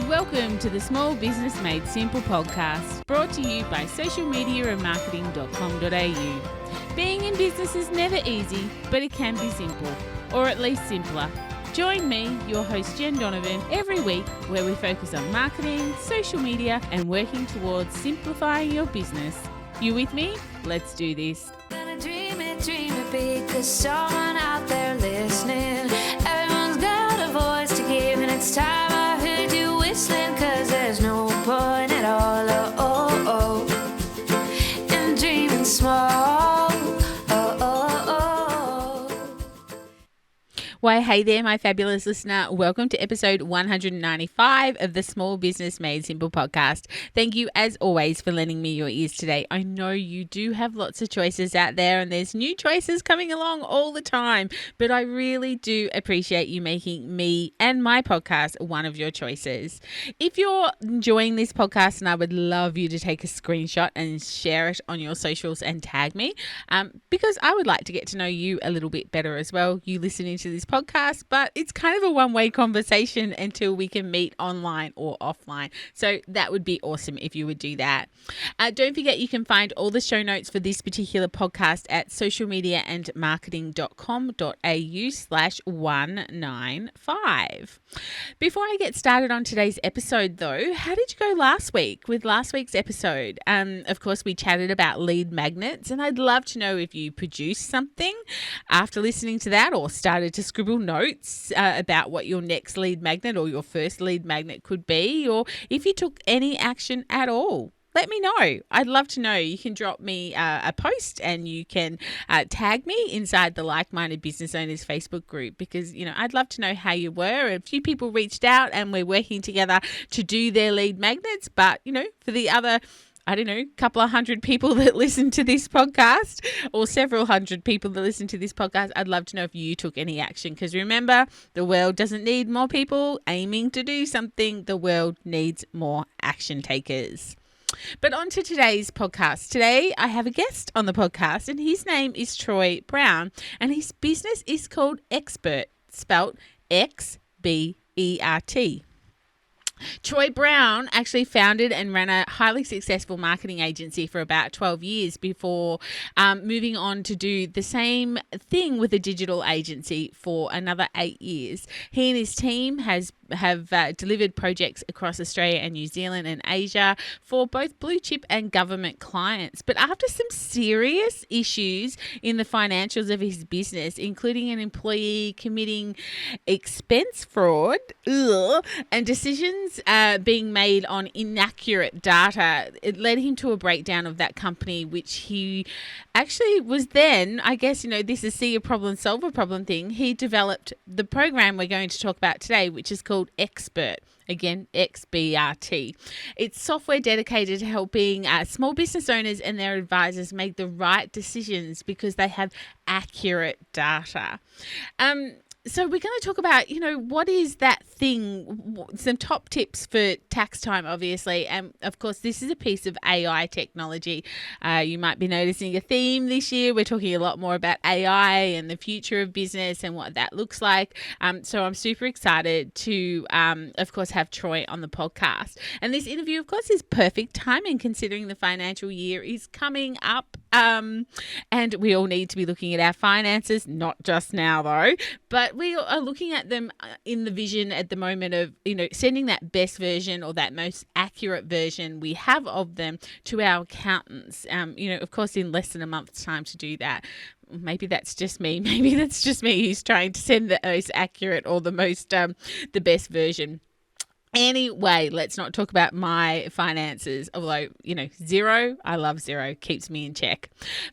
Welcome to the Small Business Made Simple podcast, brought to you by socialmediaandmarketing.com.au. Being in business is never easy, but it can be simple, or at least simpler. Join me, your host Jen Donovan, every week where we focus on marketing, social media, and working towards simplifying your business. You with me? Let's do this. Gonna dream it big, 'cause someone out there listening. Everyone's got a voice to give, and it's time I heard you whistling, 'cause there's no point at all, in dreaming small. Why, hey there, my fabulous listener. Welcome to episode 195 of the Small Business Made Simple podcast. Thank you, as always, for lending me your ears today. I know you do have lots of choices out there, and there's new choices coming along all the time, but I really do appreciate you making me and my podcast one of your choices. If you're enjoying this podcast, and I would love you to take a screenshot and share it on your socials and tag me, because I would like to get to know you a little bit better as well. You listening to this podcast, but it's kind of a one-way conversation until we can meet online or offline. So that would be awesome if you would do that. Don't forget, you can find all the show notes for this particular podcast at socialmediaandmarketing.com.au/195. Before I get started on today's episode though, how did you go last week with last week's episode? Of course, we chatted about lead magnets, and I'd love to know if you produced something after listening to that, or started to scribble notes about what your next lead magnet or your first lead magnet could be, or if you took any action at all. Let me know. I'd love to know. You can drop me a post, and you can tag me inside the Like-Minded Business Owners Facebook group, because, I'd love to know how you were. A few people reached out and we're working together to do their lead magnets, but, for the other couple of hundred people that listen to this podcast, or several hundred people that listen to this podcast, I'd love to know if you took any action. Because remember, the world doesn't need more people aiming to do something. The world needs more action takers. But on to today's podcast. Today, I have a guest on the podcast, and his name is Troy Brown, and his business is called Xbert, spelt Xbert. Troy Brown actually founded and ran a highly successful marketing agency for about 12 years before moving on to do the same thing with a digital agency for another 8 years. He and his team have delivered projects across Australia and New Zealand and Asia for both blue chip and government clients. But after some serious issues in the financials of his business, including an employee committing expense fraud and decisions being made on inaccurate data, it led him to a breakdown of that company, which he actually was then, I guess, this is see a problem, solve a problem thing. He developed the program we're going to talk about today, which is called Xbert. Again, Xbert. It's software dedicated to helping small business owners and their advisors make the right decisions because they have accurate data. So we're going to talk about, what is that thing, some top tips for tax time, obviously. And of course, this is a piece of AI technology. You might be noticing a theme this year. We're talking a lot more about AI and the future of business and what that looks like. So I'm super excited to, of course, have Troy on the podcast. And this interview, of course, is perfect timing considering the financial year is coming up. And we all need to be looking at our finances, not just now though, but we are looking at them in the vision at the moment of, sending that best version or that most accurate version we have of them to our accountants, of course, in less than a month's time to do that. Maybe that's just me. Maybe that's just me who's trying to send the most accurate or the most, the best version. Anyway, let's not talk about my finances, although, Xero, I love Xero, keeps me in check.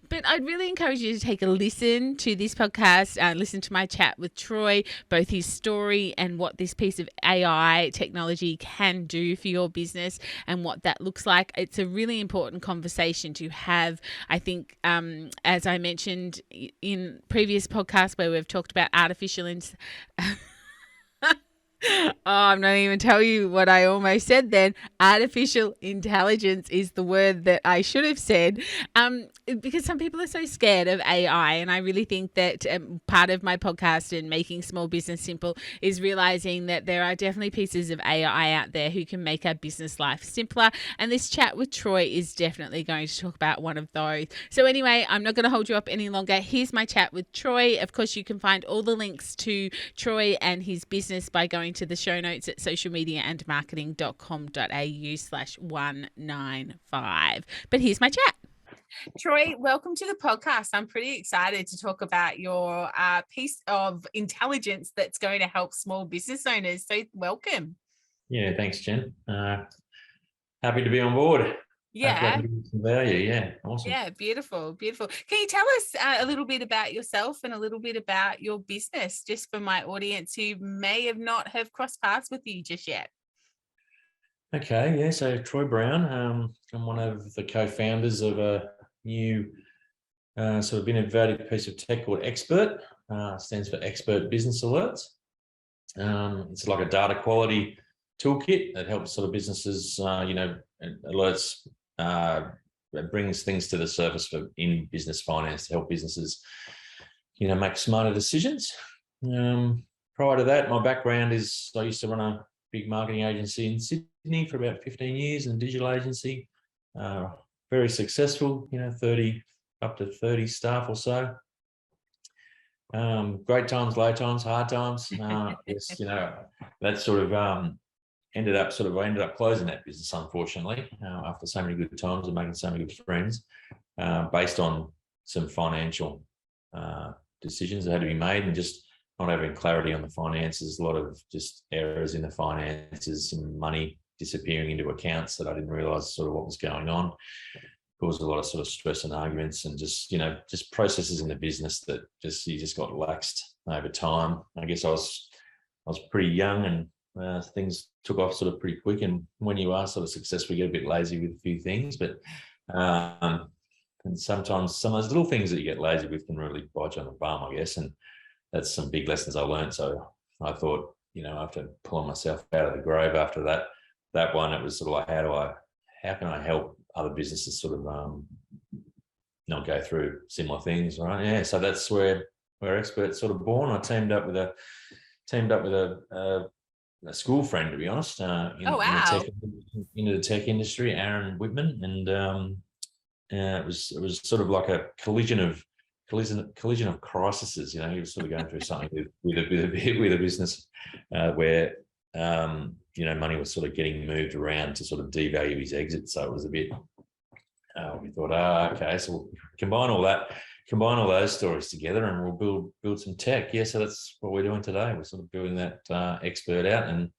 But I'd really encourage you to take a listen to this podcast, listen to my chat with Troy, both his story and what this piece of AI technology can do for your business and what that looks like. It's a really important conversation to have. I think, as I mentioned in previous podcasts where we've talked about artificial Oh, I'm not even tell you what I almost said then. Artificial intelligence is the word that I should have said. Because some people are so scared of AI. And I really think that part of my podcast and making small business simple is realizing that there are definitely pieces of AI out there who can make our business life simpler. And this chat with Troy is definitely going to talk about one of those. So, anyway, I'm not going to hold you up any longer. Here's my chat with Troy. Of course, you can find all the links to Troy and his business by going to the show notes at socialmediaandmarketing.com.au/195. But here's my chat. Troy, welcome to the podcast. I'm pretty excited to talk about your piece of intelligence that's going to help small business owners. So welcome. Yeah, thanks, Jen. Happy to be on board. Yeah. Some value. Yeah, awesome. Yeah, beautiful, beautiful. Can you tell us a little bit about yourself and a little bit about your business, just for my audience who may have not have crossed paths with you just yet? Okay, yeah. So Troy Brown, I'm one of the co-founders of a new sort of innovative piece of tech called Expert. Stands for Expert Business Alerts. It's like a data quality toolkit that helps sort of businesses, alerts. It brings things to the surface for in business finance to help businesses, make smarter decisions. Prior to that, my background is I used to run a big marketing agency in Sydney for about 15 years, and a digital agency. Very successful, 30 up to 30 staff or so. Great times, low times, hard times. Yes, that sort of I ended up closing that business, unfortunately, after so many good times and making so many good friends, based on some financial decisions that had to be made, and just not having clarity on the finances. A lot of just errors in the finances, some money disappearing into accounts that I didn't realise sort of what was going on. Caused a lot of sort of stress and arguments, and just processes in the business that you just got laxed over time. I guess I was pretty young, and things took off sort of pretty quick. And when you are sort of successful, you get a bit lazy with a few things, but and sometimes some of those little things that you get lazy with can really bite you on the bum, I guess. And that's some big lessons I learned. So I thought, after pulling myself out of the grave after that one, it was sort of like, how can I help other businesses sort of not go through similar things, right? Yeah, so that's where Expert's sort of born. I teamed up with a school friend, to be honest, into the tech industry, Aaron Whitman, and it was sort of like a collision of crises. He was sort of going through something with a business where money was sort of getting moved around to sort of devalue his exit. So it was a bit. We thought, okay, so we'll combine all those stories together, and we'll build some tech. Yeah, so that's what we're doing today. We're sort of building that Expert out, and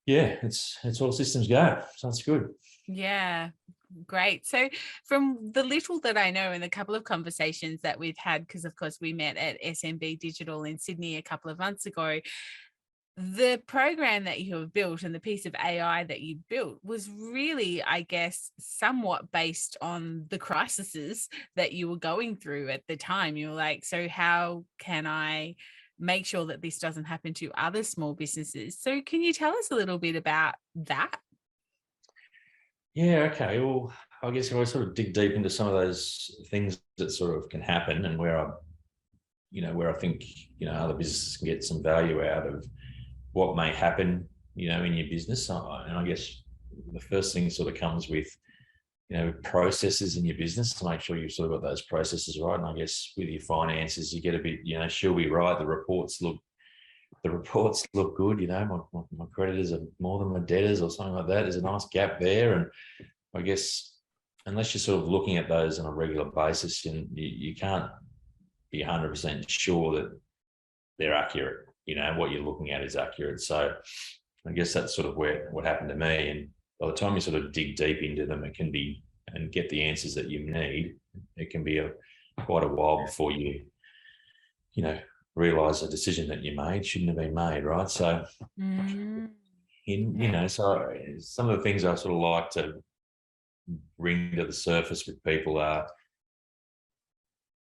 yeah, it's all systems go. So it's good. Yeah. Great. So from the little that I know and the couple of conversations that we've had, because of course we met at SMB Digital in Sydney a couple of months ago, the program that you have built and the piece of AI that you built was really, I guess, somewhat based on the crises that you were going through at the time. You were like, so how can I make sure that this doesn't happen to other small businesses? So can you tell us a little bit about that? Yeah, okay. Well, I guess if I sort of dig deep into some of those things that sort of can happen, and where I think, other businesses can get some value out of what may happen, in your business. And I guess the first thing sort of comes with, processes in your business, to make sure you've sort of got those processes right. And I guess with your finances, you get a bit, she'll be right. The reports look good. My creditors are more than my debtors, or something like that. There's a nice gap there. And I guess unless you're sort of looking at those on a regular basis, you can't be 100% sure that they're accurate. What you're looking at is accurate. So I guess that's sort of what happened to me. And by the time you sort of dig deep into them, it can be, and get the answers that you need, it can be quite a while before you realise a decision that you made shouldn't have been made, right? So, so some of the things I sort of like to bring to the surface with people are,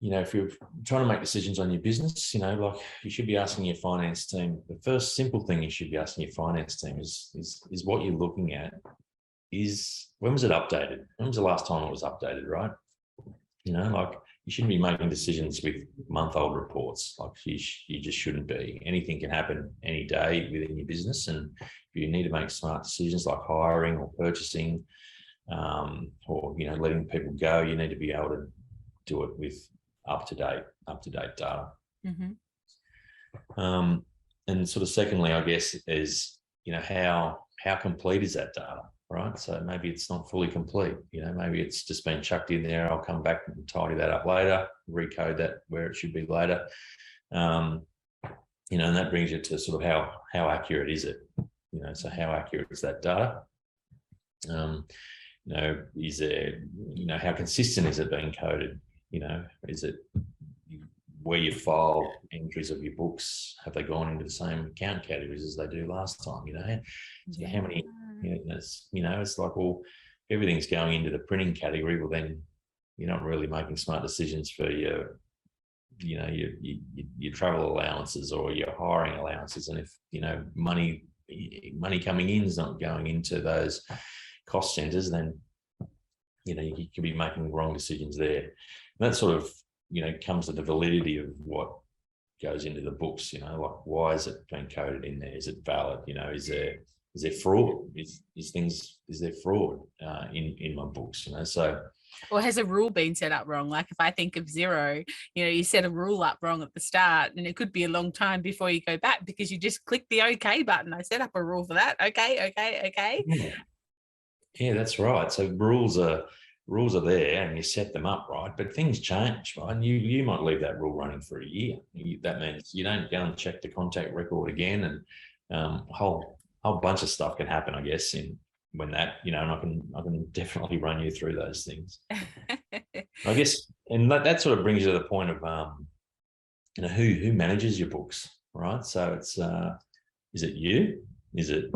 if you're trying to make decisions on your business, like you should be asking your finance team. The first simple thing you should be asking your finance team is what you're looking at is, when was it updated? When was the last time it was updated, right? Like you shouldn't be making decisions with month-old reports. Like you just shouldn't be. Anything can happen any day within your business, and if you need to make smart decisions like hiring or purchasing, or letting people go, you need to be able to do it with up-to-date data. Mm-hmm. And sort of secondly, I guess, is how complete is that data? Right, so maybe it's not fully complete. Maybe it's just been chucked in there. I'll come back and tidy that up later, recode that where it should be later. And that brings you to sort of how accurate is it? So how accurate is that data? Is there, how consistent is it being coded? Is it where you file entries of your books? Have they gone into the same account categories as they do last time? So how many? It's like, well, everything's going into the printing category. Well, then you're not really making smart decisions for your travel allowances or your hiring allowances. And if money coming in is not going into those cost centers, then you could be making wrong decisions there. And that sort of comes to the validity of what goes into the books. Like, why is it being coded in there? Is it valid? Is there fraud? Is there fraud in my books? So, or has a rule been set up wrong? Like if I think of Xero, you set a rule up wrong at the start, and it could be a long time before you go back because you just click the OK button. I set up a rule for that. Okay. Yeah, that's right. So rules are there, and you set them up, right? But things change, right? And you might leave that rule running for a year. That means you don't go and check the contact record again, and a whole bunch of stuff can happen, I guess, when that, and I can definitely run you through those things. I guess, and that sort of brings you to the point of who manages your books, right? So it's is it you? Do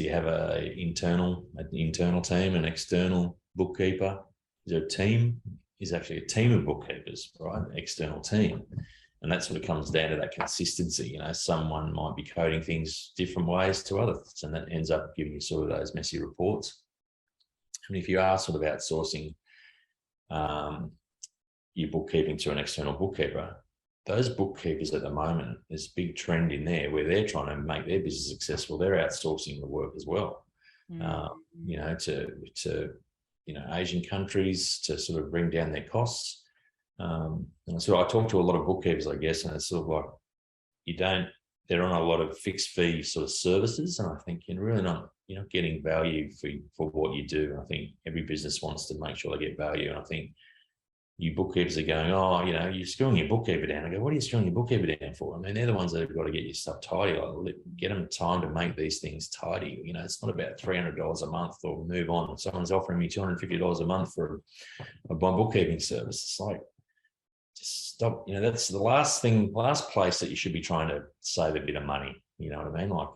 you have an internal team, an external bookkeeper? Is there a team? Is actually a team of bookkeepers, right? An external team. And that sort of comes down to that consistency. Someone might be coding things different ways to others, and that ends up giving you sort of those messy reports. And if you are sort of outsourcing your bookkeeping to an external bookkeeper, those bookkeepers at the moment, there's a big trend in there where they're trying to make their business successful. They're outsourcing the work as well, to Asian countries to sort of bring down their costs. And so I talk to a lot of bookkeepers, I guess, and it's sort of like they're on a lot of fixed fee sort of services, and I think you're really not getting value for what you do. And I think every business wants to make sure they get value, and I think you bookkeepers are going, you're screwing your bookkeeper down. I go, what are you screwing your bookkeeper down for? I mean, they're the ones that have got to get your stuff tidy. Like, get them time to make these things tidy. It's not about $300 a month or move on. Someone's offering me $250 a month for a bookkeeping service. It's like, just stop. That's the last place that you should be trying to save a bit of money. You know what I mean? Like,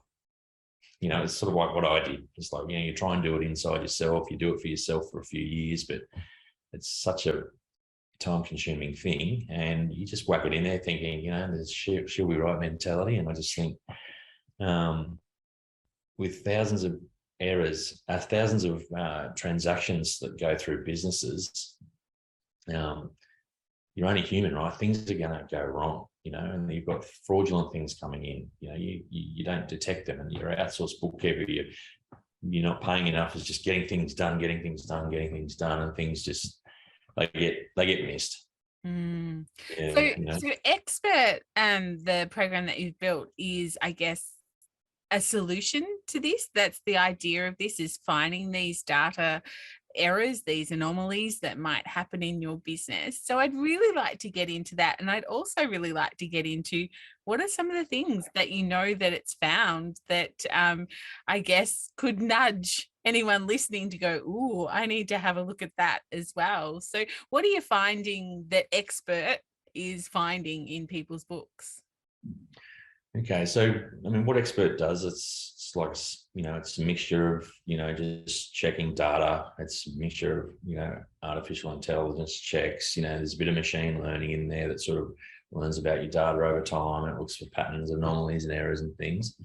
it's sort of like what I did. It's like, you try and do it inside yourself. You do it for yourself for a few years, but it's such a time-consuming thing, and you just whack it in there thinking, there's she'll be right mentality. And I just think, with thousands of errors, thousands of transactions that go through businesses, you're only human, right? Things are going to go wrong, and you've got fraudulent things coming in. You don't detect them, and you're an outsourced bookkeeper. You're not paying enough. It's just getting things done, and things just they get missed. Yeah, so Expert, the program that you've built, is, I guess, a solution to this. That's the idea of this, is finding these data errors, these anomalies that might happen in your business. So I'd really like to get into that, and I'd also really like to get into what are some of the things that that it's found that I guess could nudge anyone listening to go, ooh, I need to have a look at that as well. So what are you finding that Expert is finding in people's books? Okay, so I mean, what Expert does, it's it's like, it's a mixture of, just checking data. It's a mixture of, artificial intelligence checks. There's a bit of machine learning in there that sort of learns about your data over time. It looks for patterns, anomalies and errors and things.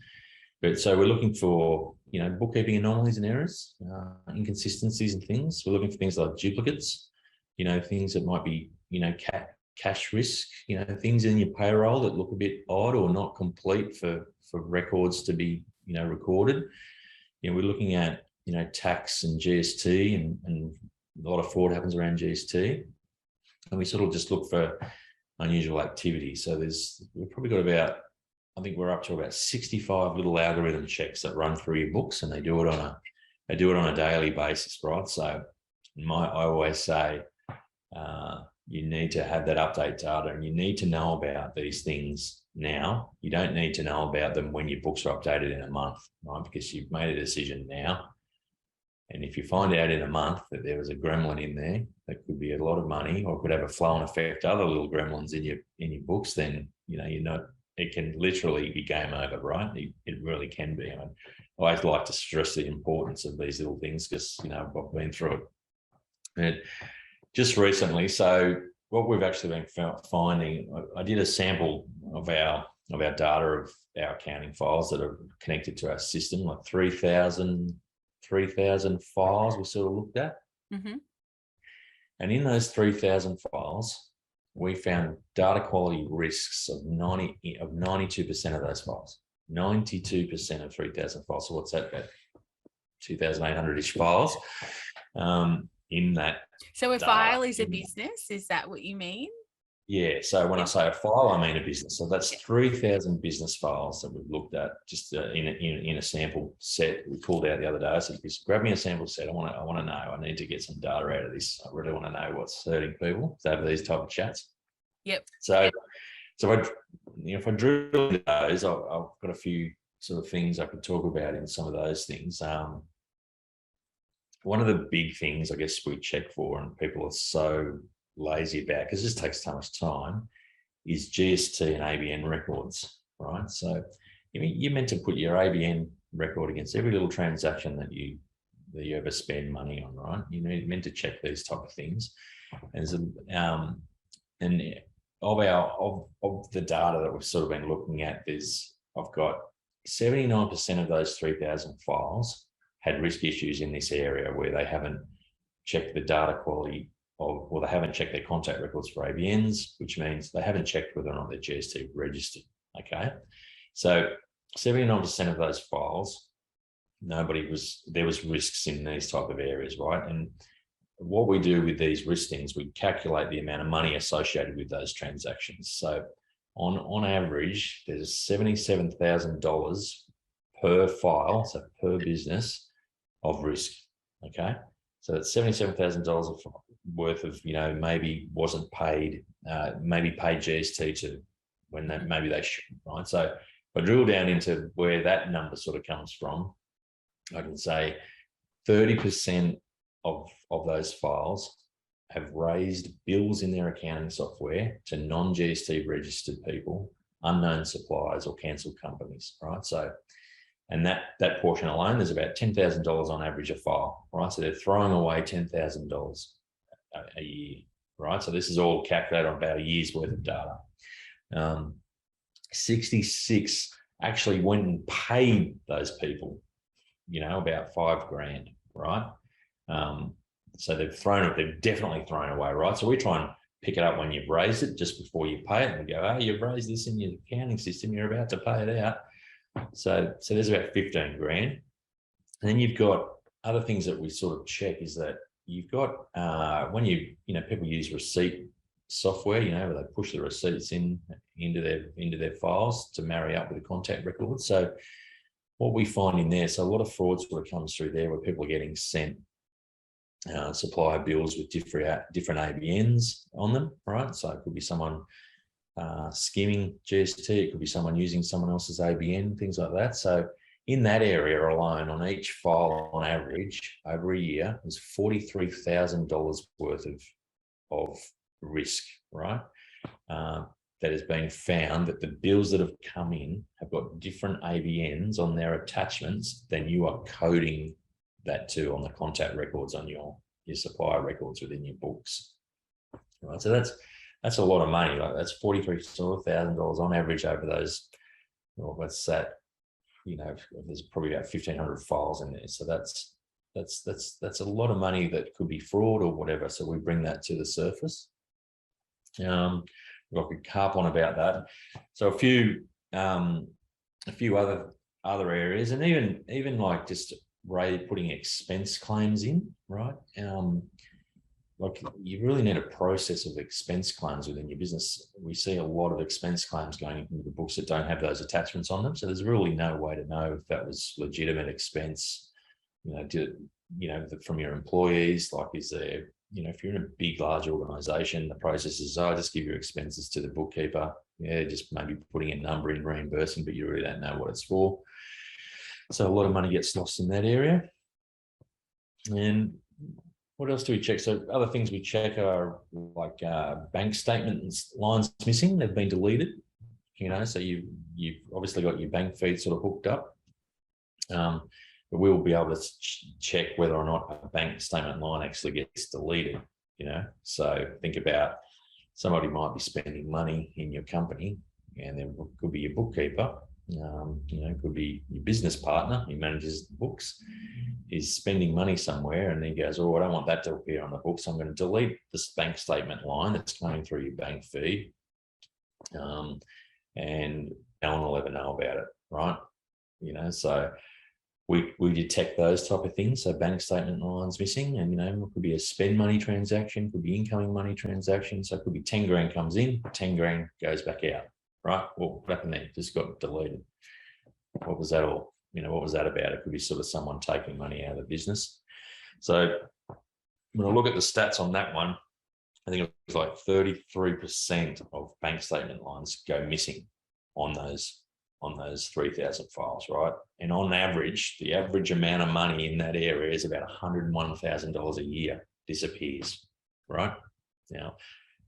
But so we're looking for, bookkeeping anomalies and errors, inconsistencies and things. We're looking for things like duplicates, things that might be, cash risk, things in your payroll that look a bit odd or not complete for records to be, recorded. We're looking at, tax and GST, and a lot of fraud happens around GST. And we sort of just look for unusual activity. So we've probably got about, I think we're up to about 65 little algorithm checks that run through your books, and they do it on a daily basis, right? So I always say, you need to have that update data, and you need to know about these things now. You don't need to know about them when your books are updated in a month, right? Because you've made a decision now. And if you find out in a month that there was a gremlin in there that could be a lot of money or could have a flow and affect other little gremlins in your books, then it can literally be game over, right? It really can be. I always like to stress the importance of these little things because I've been through it. And just recently, so what we've actually been finding, I did a sample of our data of our accounting files that are connected to our system, like 3,000 files we sort of looked at. Mm-hmm. And in those 3,000 files, we found data quality risks of 92% of those files. 92% of 3,000 files. So what's that? About 2,800-ish files in that. So a file is a business. Is that what you mean? Yeah. So when I say a file, I mean a business. So that's 3,000 business files that we've looked at just in a sample set we pulled out the other day. I said, grab me a sample set. I want to know. I need to get some data out of this. I really want to know what's hurting people to have these type of chats. Yep. So if I drill into those, I've got a few sort of things I could talk about in some of those things. One of the big things I guess we check for, and people are so lazy about because it just takes so much time, is GST and ABN records, right? So you're meant to put your ABN record against every little transaction that you ever spend money on, right? You're meant to check these type of things. And of the data that we've sort of been looking at, I've got 79% of those 3,000 files had risk issues in this area where they haven't checked the data quality they haven't checked their contact records for ABNs, which means they haven't checked whether or not they're GST registered. Okay. So 79% of those files, there was risks in these type of areas, right? And what we do with these risk things, we calculate the amount of money associated with those transactions. So on average, there's $77,000 per file, so per business, of risk. Okay. So that's $77,000 worth of, maybe wasn't paid, maybe paid GST to when maybe they shouldn't, right? So if I drill down into where that number sort of comes from, I can say 30% of those files have raised bills in their accounting software to non-GST registered people, unknown suppliers or cancelled companies, right? So, and that portion alone, there's about $10,000 on average a file, right? So they're throwing away $10,000 a year, right? So this is all calculated on about a year's worth of data. 66 actually went and paid those people, about $5,000, right? So they've definitely thrown away, right? So we try and pick it up when you've raised it just before you pay it, and we go, oh, you've raised this in your accounting system, you're about to pay it out. So there's about $15,000. And then you've got other things that we sort of check is that you've got when people use receipt software, where they push the receipts into their files to marry up with the contact records. So what we find in there, so a lot of fraud sort of comes through there where people are getting sent supplier bills with different ABNs on them, right? So it could be someone skimming GST, it could be someone using someone else's ABN, things like that. So in that area alone, on each file on average over a year, there's $43,000 worth of risk, right? that has been found that the bills that have come in have got different ABNs on their attachments than you are coding that to on the contact records on your supplier records within your books. Right, so that's a lot of money. Like that's $43,000 on average over those. Well, what's that? There's probably about 1,500 files in there. So that's a lot of money that could be fraud or whatever. So we bring that to the surface. I could harp on about that. So a few other areas, and even like just putting expense claims in, right? Like you really need a process of expense claims within your business. We see a lot of expense claims going into the books that don't have those attachments on them. So there's really no way to know if that was legitimate expense, from your employees. Like, is there, if you're in a big, large organization, the process is, just give your expenses to the bookkeeper. Yeah, just maybe putting a number in, reimbursing, but you really don't know what it's for. So a lot of money gets lost in that area. And what else do we check? So other things we check are like bank statement lines missing. They've been deleted. So you've obviously got your bank feed sort of hooked up. But we will be able to check whether or not a bank statement line actually gets deleted. So think about somebody might be spending money in your company, and there could be your bookkeeper. Could be your business partner who manages the books, is spending money somewhere, and then goes, I don't want that to appear on the books. I'm going to delete this bank statement line that's coming through your bank feed, and no one will ever know about it, right? So we detect those type of things. So bank statement lines missing, and it could be a spend money transaction, could be incoming money transaction. So it could be 10 grand comes in, 10 grand goes back out. Right? Well, what happened there? Just got deleted. What was that all? What was that about? It could be sort of someone taking money out of the business. So when I look at the stats on that one, I think it was like 33% of bank statement lines go missing on those 3,000 files, right? And on average, the average amount of money in that area is about $101,000 a year disappears, right? Now,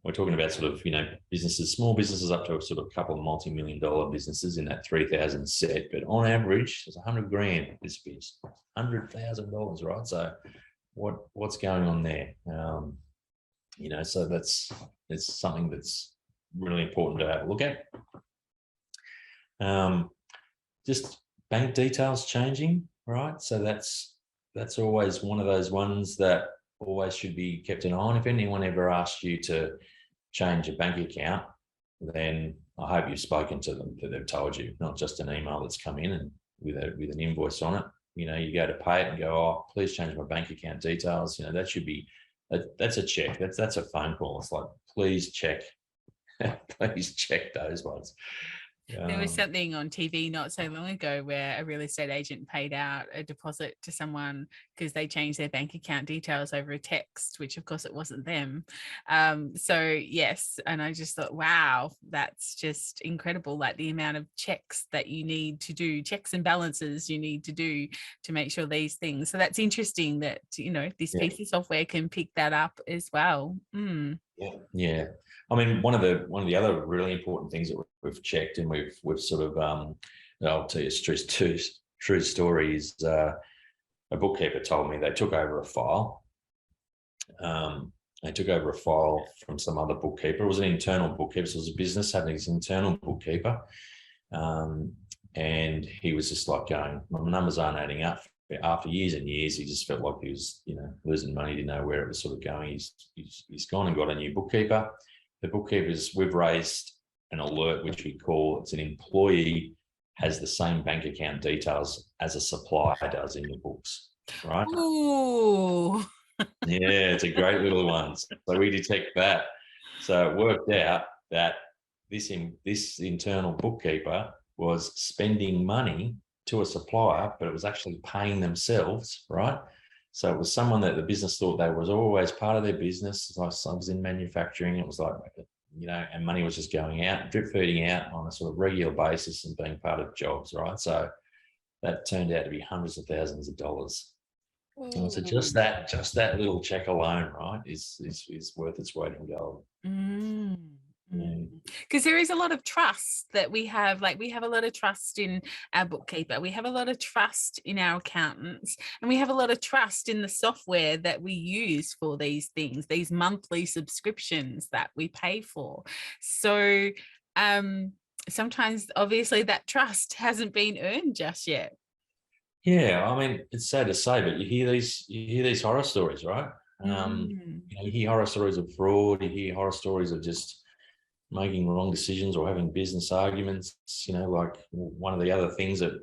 we're talking about sort of, businesses, small businesses up to a sort of couple of multi-million-dollar businesses in that 3,000 set. But on average, there's 100 grand disappears, $100,000, right? So what's going on there? So it's something that's really important to have a look at. Just bank details changing, right? So that's always one of those ones that always should be kept an eye on. If anyone ever asked you to change a bank account, then I hope you've spoken to them, that they've told you, not just an email that's come in and with an invoice on it. You go to pay it and go, please change my bank account details. That should be, that's a check. That's a phone call. It's like, please check, please check those ones. There was something on TV not so long ago where a real estate agent paid out a deposit to someone because they changed their bank account details over a text, which of course it wasn't them. So yes, and I just thought, wow, that's just incredible. Like the amount of checks that you need to do, checks and balances you need to do to make sure these things. So that's interesting that, this piece of software can pick that up as well. Yeah. I mean, one of the other really important things that we've checked, and we've sort of, I'll tell you a true story, is a bookkeeper told me they took over a file. They took over a file from some other bookkeeper. It was an internal bookkeeper. So it was a business having his internal bookkeeper. And he was just like going, my numbers aren't adding up. After years and years, he just felt like he was, losing money, didn't know where it was sort of going. He's gone and got a new bookkeeper. The bookkeepers, we've raised an alert, which we call, it's an employee has the same bank account details as a supplier does in your books, right? Ooh. Yeah, it's a great little one. So we detect that. So it worked out that this internal bookkeeper was spending money to a supplier, but it was actually paying themselves, right? So it was someone that the business thought they was always part of their business. Like I was in manufacturing, it was like, and money was just going out, drip feeding out on a sort of regular basis and being part of jobs, right? So that turned out to be hundreds of thousands of dollars. And so just that little check alone, right, is worth its weight in gold. Because there is a lot of trust that we have. Like, we have a lot of trust in our bookkeeper, we have a lot of trust in our accountants, and we have a lot of trust in the software that we use for these things, these monthly subscriptions that we pay for. So sometimes obviously that trust hasn't been earned just yet. Yeah, I mean, it's sad to say, but you hear these horror stories, right? You hear horror stories of fraud, you hear horror stories of just making wrong decisions or having business arguments. Like one of the other things that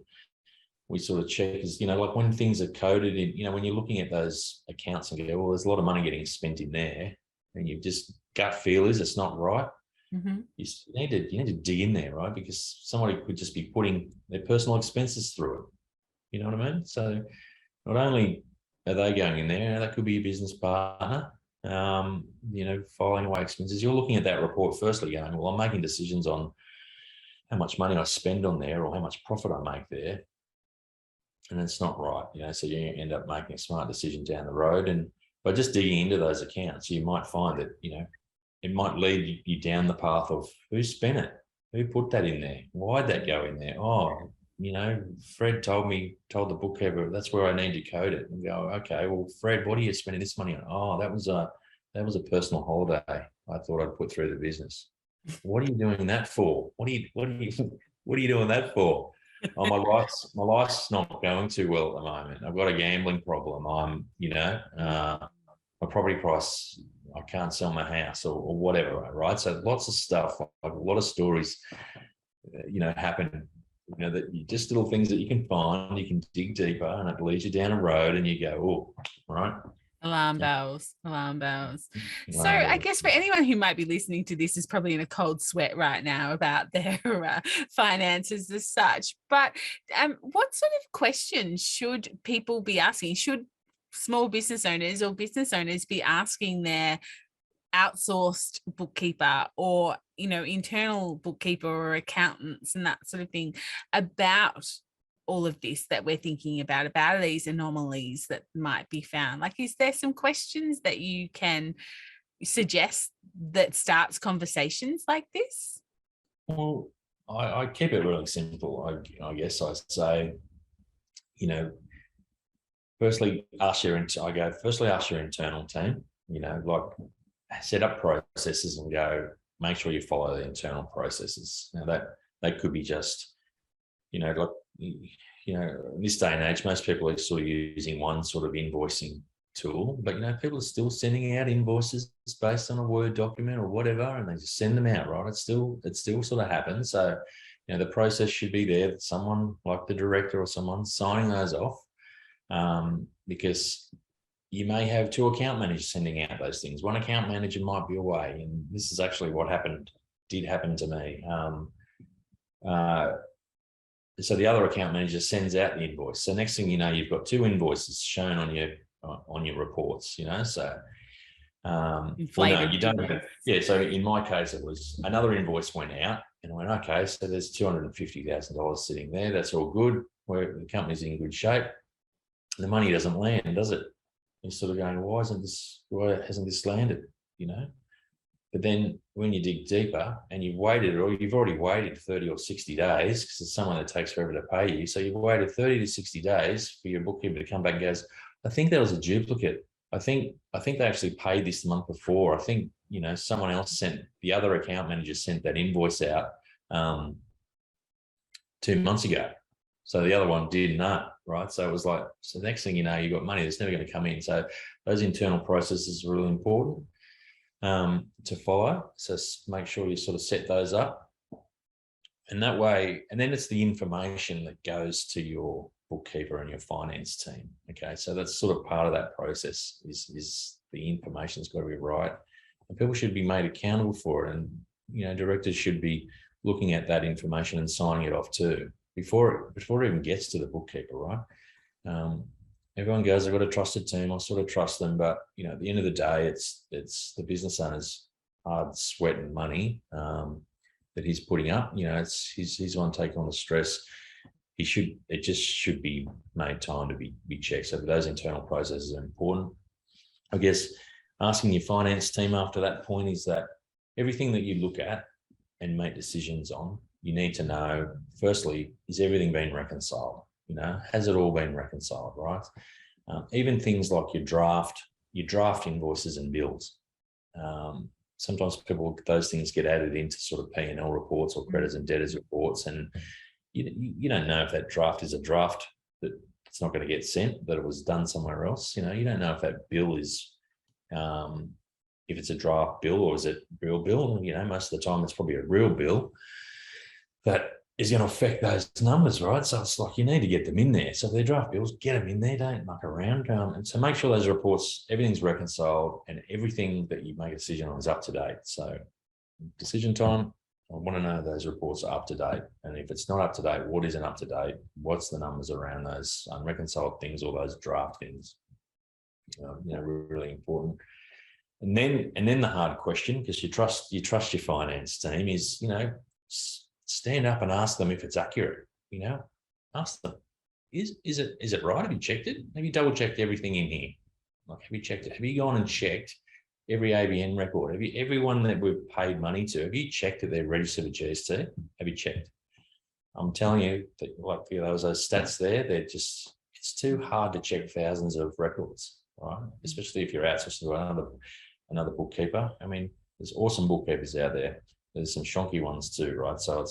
we sort of check is, like when things are coded in, when you're looking at those accounts and go, well, there's a lot of money getting spent in there, and you just gut feel is it's not right. You need to dig in there, right? Because somebody could just be putting their personal expenses through it. You know what I mean? So not only are they going in there, that could be a business partner, filing away expenses. You're looking at that report firstly going, well, I'm making decisions on how much money I spend on there or how much profit I make there. And it's not right, so you end up making a smart decision down the road. And by just digging into those accounts, you might find that, it might lead you down the path of who spent it, who put that in there, why'd that go in there? Oh, Fred told the bookkeeper that's where I need to code it. And go, okay, well, Fred, what are you spending this money on? Oh, that was a personal holiday I thought I'd put through the business. What are you doing that for? What are you doing that for? Oh, my life's not going too well at the moment. I've got a gambling problem. I'm, my property price, I can't sell my house or whatever, right? So lots of stuff, like a lot of stories, happen. That you just little things that you can find, you can dig deeper, and it leads you down a road, and you go, oh, right. Alarm bells. So I guess for anyone who might be listening to this is probably in a cold sweat right now about their finances as such. But what sort of questions should people be asking? Should small business owners or business owners be asking their outsourced bookkeeper or internal bookkeeper or accountants and that sort of thing about all of this that we're thinking about these anomalies that might be found? Like, is there some questions that you can suggest that starts conversations like this? Well, I keep it really simple. I guess I say, firstly ask your internal team, like set up processes and go make sure you follow the internal processes. Now that could be just, like, in this day and age, most people are sort of using one sort of invoicing tool, but people are still sending out invoices based on a Word document or whatever, and they just send them out, right? It still sort of happens. So, the process should be there that someone like the director or someone signing those off, because you may have two account managers sending out those things. One account manager might be away, and this is actually what did happen to me. So the other account manager sends out the invoice. So next thing you know, you've got two invoices shown on your reports. So you don't. Yeah. So in my case, it was another invoice went out, and I went, okay, so there's $250,000 sitting there. That's all good. Where the company's in good shape. The money doesn't land, does it? You're sort of going, why hasn't this landed? But then when you dig deeper and you've already waited 30 or 60 days, because it's someone that takes forever to pay you. So you've waited 30 to 60 days for your bookkeeper to come back and goes, I think that was a duplicate. I think they actually paid this the month before. I think, someone else the other account manager sent that invoice out 2 months ago. So the other one did not, right? So it was like, so next thing you know, you've got money that's never going to come in. So those internal processes are really important to follow. So make sure you sort of set those up. And that way, and then it's the information that goes to your bookkeeper and your finance team. Okay, so that's sort of part of that process is the information's got to be right. And people should be made accountable for it. And, directors should be looking at that information and signing it off too. Before it even gets to the bookkeeper, right? Everyone goes, I've got a trusted team. I sort of trust them, but at the end of the day, it's the business owner's hard sweat and money that he's putting up. He's the one taking on the stress. It just should be made time to be checked. So those internal processes are important. I guess asking your finance team after that point is that, everything that you look at and make decisions on, you need to know, firstly, is everything being reconciled? Has it all been reconciled, right? Even things like your draft invoices and bills. Sometimes those things get added into sort of P&L reports or creditors and debtors reports, and you don't know if that draft is a draft that it's not going to get sent, that it was done somewhere else. You don't know if that bill is, if it's a draft bill or is it a real bill. Most of the time it's probably a real bill that is going to affect those numbers, right? So it's like you need to get them in there. So if they're draft bills, get them in there. Don't muck around. And so make sure those reports, everything's reconciled and everything that you make a decision on is up to date. So decision time, I want to know those reports are up to date. And if it's not up to date, what isn't up to date? What's the numbers around those unreconciled things or those draft things? Really important. And then the hard question, because you trust your finance team, is stand up and ask them if it's accurate. Ask them, is it right? Have you checked it? Have you double checked everything in here? Like, have you checked it? Have you gone and checked every ABN record? Have you, everyone that we've paid money to, have you checked that they're registered with GST? Have you checked? I'm telling you that, like, those stats there, it's too hard to check thousands of records, right? Especially if you're outsourced to another bookkeeper. I mean, there's awesome bookkeepers out there. There's some shonky ones too, right? So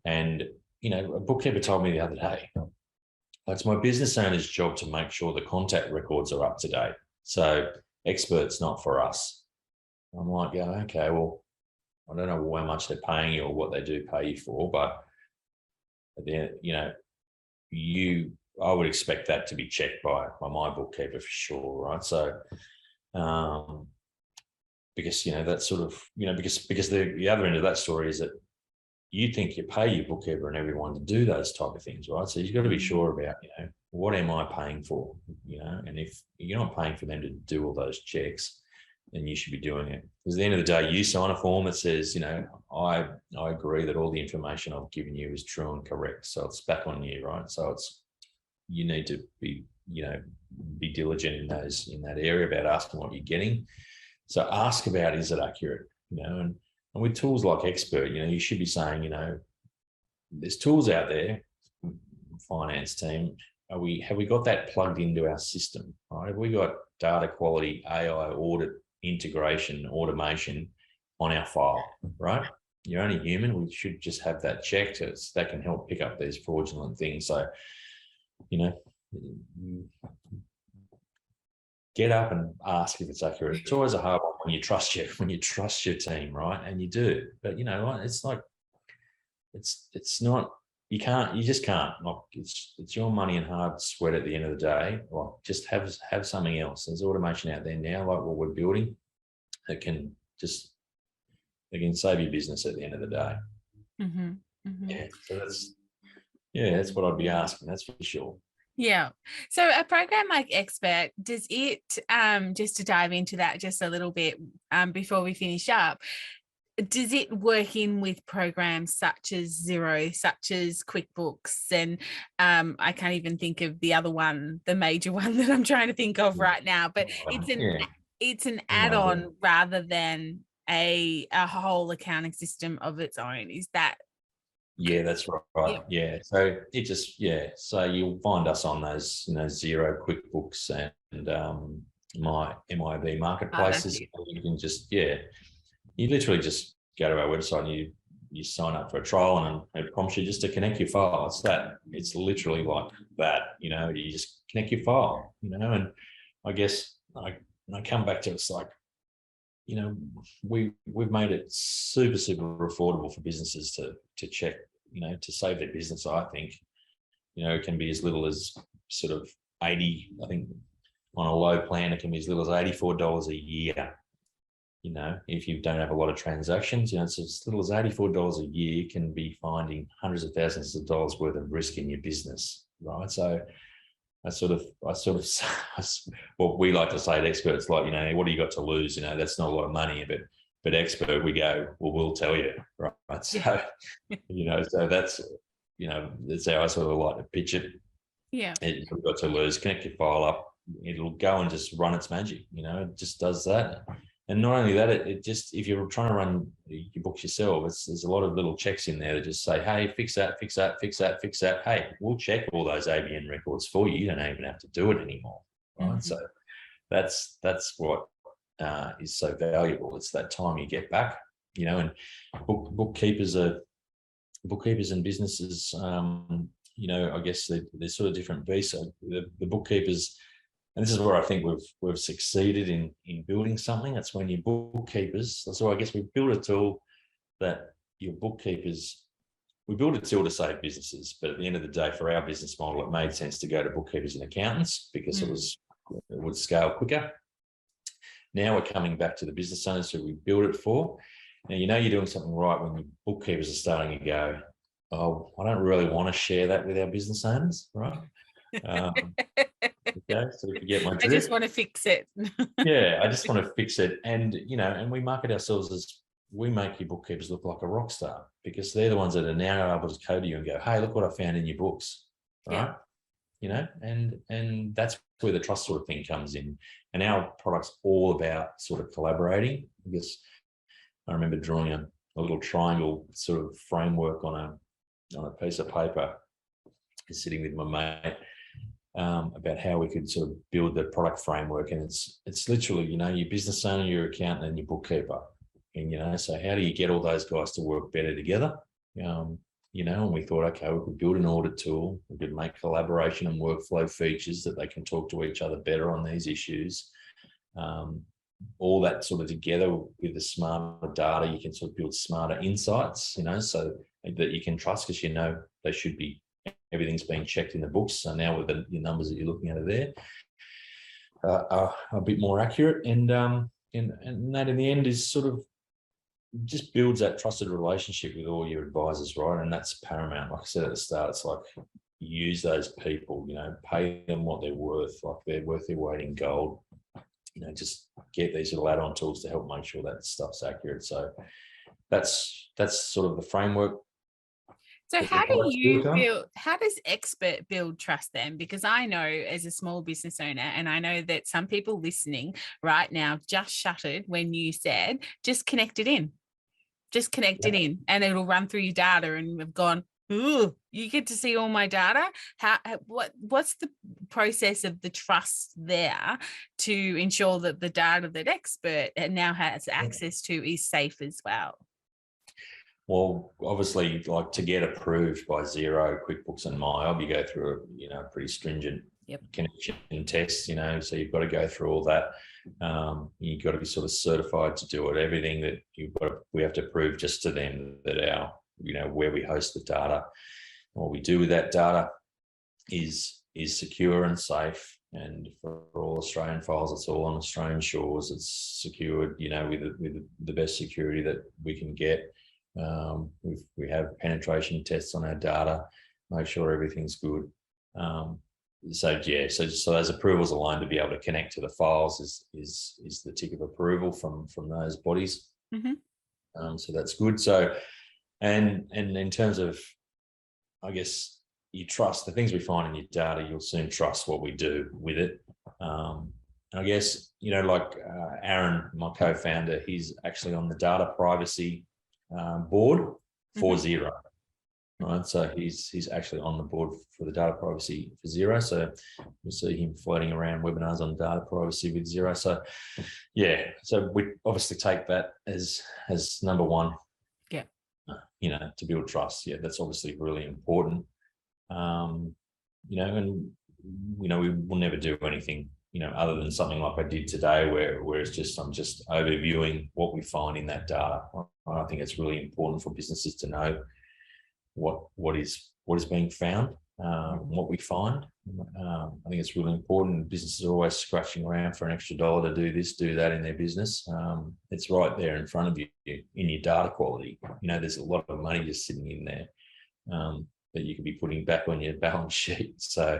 a bookkeeper told me the other day, it's my business owner's job to make sure the contact records are up to date. So expert's not for us. I'm like, yeah, okay, well, I don't know how much they're paying you or what they do pay you for, but at the end, I would expect that to be checked by my bookkeeper for sure, right? So, because that's sort of because the other end of that story is that you think you pay your bookkeeper and everyone to do those type of things, right? So you've got to be sure about what am I paying for, and if you're not paying for them to do all those checks, then you should be doing it. Because at the end of the day, you sign a form that says, I agree that all the information I've given you is true and correct. So it's back on you, right? So you need to be diligent in that area about asking what you're getting. So ask about, is it accurate? And with tools like Expert, you should be saying, there's tools out there, finance team. Have we got that plugged into our system? Right? Have we got data quality, AI audit, integration, automation on our file? Right? You're only human. We should just have that checked. That can help pick up these fraudulent things. So, get up and ask if it's accurate. It's always a hard one when you trust your team, right? And you do, but it's like, it's not, you just can't. Like, it's your money and hard sweat at the end of the day. Like, just have something else. There's automation out there now, like what we're building, that can save your business at the end of the day. Mm-hmm. Mm-hmm. Yeah. So that's what I'd be asking. That's for sure. Yeah. So a program like Expert, does it, just to dive into that just a little bit before we finish up, does it work in with programs such as Xero, such as QuickBooks? And I can't even think of the other one, the major one that I'm trying to think of right now, but it's an add-on rather than a whole accounting system of its own. Is that? Yeah, that's right. Yeah. So so you'll find us on those, Xero, QuickBooks and my MIB marketplaces. You can just, you literally just go to our website and you sign up for a trial and it prompts you just to connect your file. It's literally like that, you just connect your file, and I guess I come back to, it's like, we've made it super affordable for businesses to check, to save their business. I think, it can be as little as sort of 80, I think on a low plan, it can be as little as $84 a year. If you don't have a lot of transactions, it's as little as $84 a year can be finding hundreds of thousands of dollars worth of risk in your business, right? So I sort of, what we like to say to experts, like, what do you got to lose? That's not a lot of money, but Expert, we go, well, we'll tell you, right? So, so that's how I sort of like to pitch it. Yeah. You've got to lose, connect your file up, it'll go and just run its magic, it just does that. And not only that, it just, if you're trying to run your books yourself, there's a lot of little checks in there that just say, hey, fix that, fix that, fix that, fix that. Hey, we'll check all those ABN records for you. You don't even have to do it anymore, right? Mm-hmm. So that's what is so valuable. It's that time you get back, and bookkeepers and businesses, I guess they're sort of different beasts. So the bookkeepers, and this is where I think we've succeeded in building something. That's when your bookkeepers. So I guess we build a tool that your bookkeepers. We build a tool to save businesses, but at the end of the day, for our business model, it made sense to go to bookkeepers and accountants because it would scale quicker. Now we're coming back to the business owners who we build it for. Now, you're doing something right when your bookkeepers are starting to go, oh, I don't really want to share that with our business owners, right? Okay, so if you get my drift. I just want to fix it. Yeah, I just want to fix it. And, and we market ourselves as, we make your bookkeepers look like a rock star because they're the ones that are now able to code to you and go, hey, look what I found in your books, right? Yeah. And that's where the trust sort of thing comes in. And our product's all about sort of collaborating. I guess I remember drawing a little triangle sort of framework on a piece of paper, sitting with my mate, about how we could sort of build the product framework. And it's literally, your business owner, your accountant, and your bookkeeper. And, so how do you get all those guys to work better together? And we thought, okay, we could build an audit tool. We could make collaboration and workflow features that they can talk to each other better on these issues. All that sort of together with the smarter data, you can sort of build smarter insights, so that you can trust because, they should be, everything's being checked in the books. So now with your numbers that you're looking at are there, are a bit more accurate. And that in the end is sort of just builds that trusted relationship with all your advisors, right? And that's paramount. Like I said at the start, it's like use those people, pay them what they're worth, like they're worth their weight in gold. Just get these little add-on tools to help make sure that stuff's accurate. So that's sort of the framework. So how does Expert build trust then? Because I know as a small business owner, and I know that some people listening right now just shuttered when you said, just connect it in, and it'll run through your data, and we've gone, ooh, you get to see all my data. What's the process of the trust there to ensure that the data that Expert now has access to is safe as well? Well, obviously, like to get approved by Xero, QuickBooks, and MyOb, you go through a pretty stringent connection test. So you've got to go through all that. You've got to be sort of certified to do it. Everything that we have to prove just to them that our, where we host the data, what we do with that data is secure and safe. And for all Australian files, it's all on Australian shores. It's secured, with the best security that we can get. We have penetration tests on our data, make sure everything's good. So those approvals alone to be able to connect to the files is the tick of approval from those bodies. Mm-hmm. So that's good. So and in terms of, I guess, you trust the things we find in your data, you'll soon trust what we do with it. I guess, like Aaron, my co-founder, he's actually on the data privacy board for Xero, right? So he's actually on the board for the data privacy for Xero. So you'll see him floating around webinars on data privacy with Xero. So so we obviously take that as number one. Yeah. To build trust. Yeah, that's obviously really important. And we will never do anything other than something like I did today, where it's just, I'm just overviewing what we find in that data. I think it's really important for businesses to know what is being found, what we find. I think it's really important. Businesses are always scratching around for an extra dollar to do this, do that in their business. It's right there in front of you in your data quality. There's a lot of money just sitting in there that you could be putting back on your balance sheet. So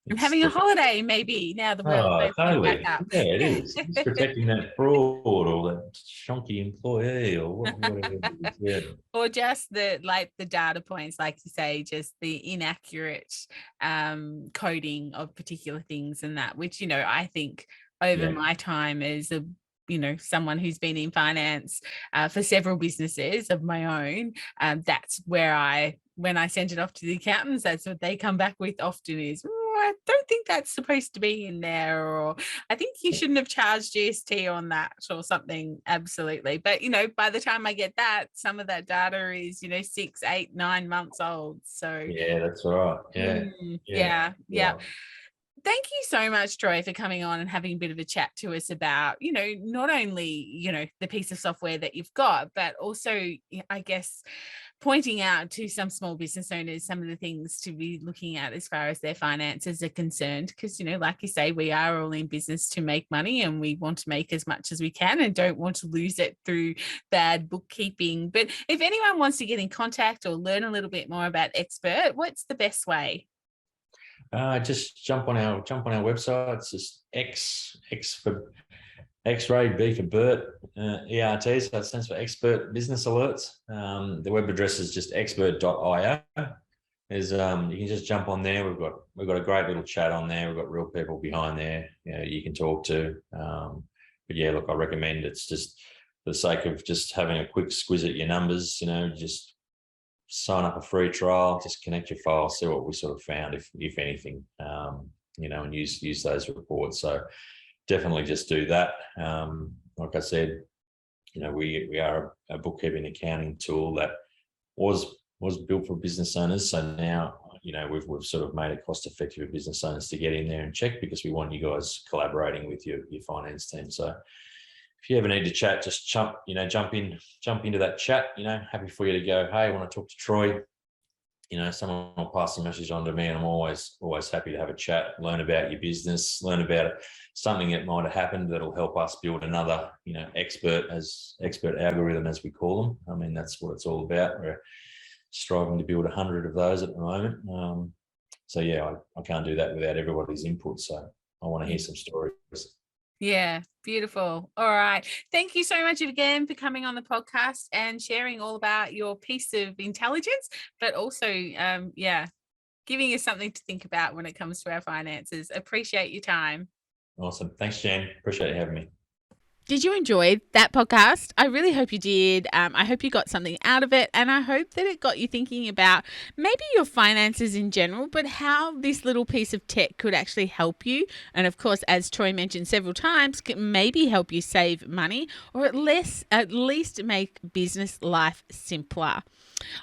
I'm having a holiday, maybe, now the world totally. back up. Yeah, it is. It's protecting that fraud or that chunky employee or whatever it is. Yeah. Or just the data points, like you say, just the inaccurate coding of particular things and that, which, I think over my time as a someone who's been in finance for several businesses of my own, that's where when I send it off to the accountants, that's what they come back with often is, I don't think that's supposed to be in there, or I think you shouldn't have charged GST on that or something. Absolutely. But, by the time I get that, some of that data is, 6, 8, 9 months old. So Yeah, that's right. Yeah. Yeah. Thank you so much, Troy, for coming on and having a bit of a chat to us about, not only, the piece of software that you've got, but also, I guess, pointing out to some small business owners some of the things to be looking at as far as their finances are concerned. Because, like you say, we are all in business to make money, and we want to make as much as we can and don't want to lose it through bad bookkeeping. But if anyone wants to get in contact or learn a little bit more about Expert, what's the best way? Just jump on our website. It's just X for X-ray, B for Bert, ERT, so it stands for Expert Business Alerts. The web address is just expert.io. You can just jump on there. We've got a great little chat on there. We've got real people behind there, you can talk to. But yeah, look, I recommend it's just for the sake of just having a quick squiz at your numbers, just sign up a free trial, just connect your file, see what we sort of found, if anything, and use those reports. So definitely just do that. Like I said, we are a bookkeeping accounting tool that was built for business owners. So now, we've sort of made it cost effective for business owners to get in there and check, because we want you guys collaborating with your finance team. So if you ever need to chat, just jump into that chat. Happy for you to go, hey, I want to talk to Troy. Someone will pass the message on to me, and I'm always happy to have a chat, learn about your business, learn about something that might have happened that'll help us build another, expert algorithm, as we call them. I mean, that's what it's all about. We're striving to build 100 of those at the moment. So yeah, I can't do that without everybody's input. So I want to hear some stories. Yeah, beautiful. All right. Thank you so much again for coming on the podcast and sharing all about your piece of intelligence, but also, giving us something to think about when it comes to our finances. Appreciate your time. Awesome. Thanks, Jan. Appreciate you having me. Did you enjoy that podcast? I really hope you did. I hope you got something out of it, and I hope that it got you thinking about maybe your finances in general, but how this little piece of tech could actually help you. And of course, as Troy mentioned several times, can maybe help you save money, or at least make business life simpler.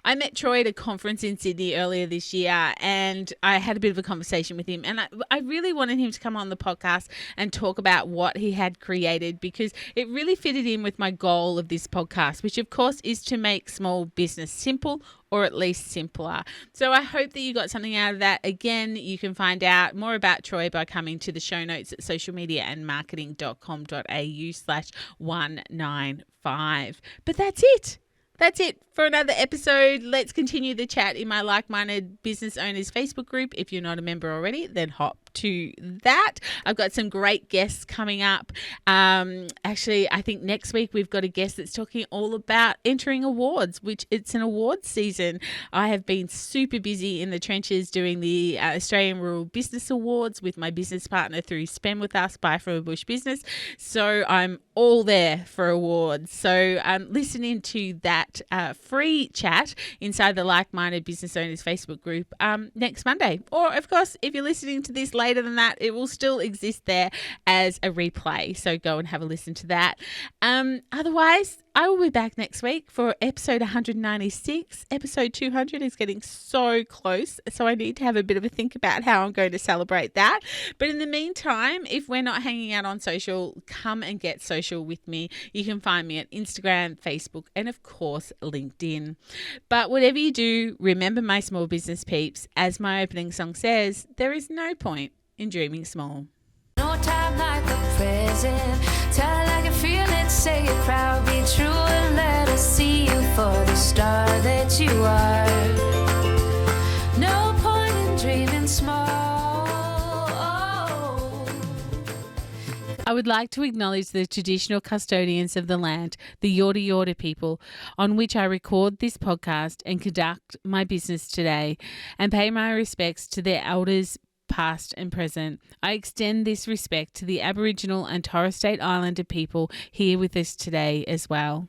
I met Troy at a conference in Sydney earlier this year, and I had a bit of a conversation with him, and I really wanted him to come on the podcast and talk about what he had created, because it really fitted in with my goal of this podcast, which of course is to make small business simple, or at least simpler. So I hope that you got something out of that. Again, you can find out more about Troy by coming to the show notes at socialmediaandmarketing.com.au/195. But that's it. That's it for another episode. Let's continue the chat in my like-minded business owners Facebook group. If you're not a member already, then hop to that. I've got some great guests coming up. Actually, I think next week we've got a guest that's talking all about entering awards, which it's an awards season. I have been super busy in the trenches doing the Australian Rural Business Awards with my business partner through Spend With Us, Buy From a Bush Business. So I'm all there for awards. So listen into that free chat inside the Like-Minded Business Owners Facebook group next Monday. Or, of course, if you're listening to this later than that, it will still exist there as a replay. So go and have a listen to that. Otherwise, I will be back next week for episode 196. Episode 200 is getting so close, so I need to have a bit of a think about how I'm going to celebrate that. But in the meantime, if we're not hanging out on social, come and get social with me. You can find me at Instagram, Facebook, and of course, LinkedIn. But whatever you do, remember, my small business peeps, as my opening song says, there is no point in dreaming small. No time like the present. Tell it like you feel it, say it proud, be true, and let us see you for the star that you are. No point in dreaming small. I would like to acknowledge the traditional custodians of the land, the Yorta Yorta people, on which I record this podcast and conduct my business today, and pay my respects to their elders, past and present. I extend this respect to the Aboriginal and Torres Strait Islander people here with us today as well.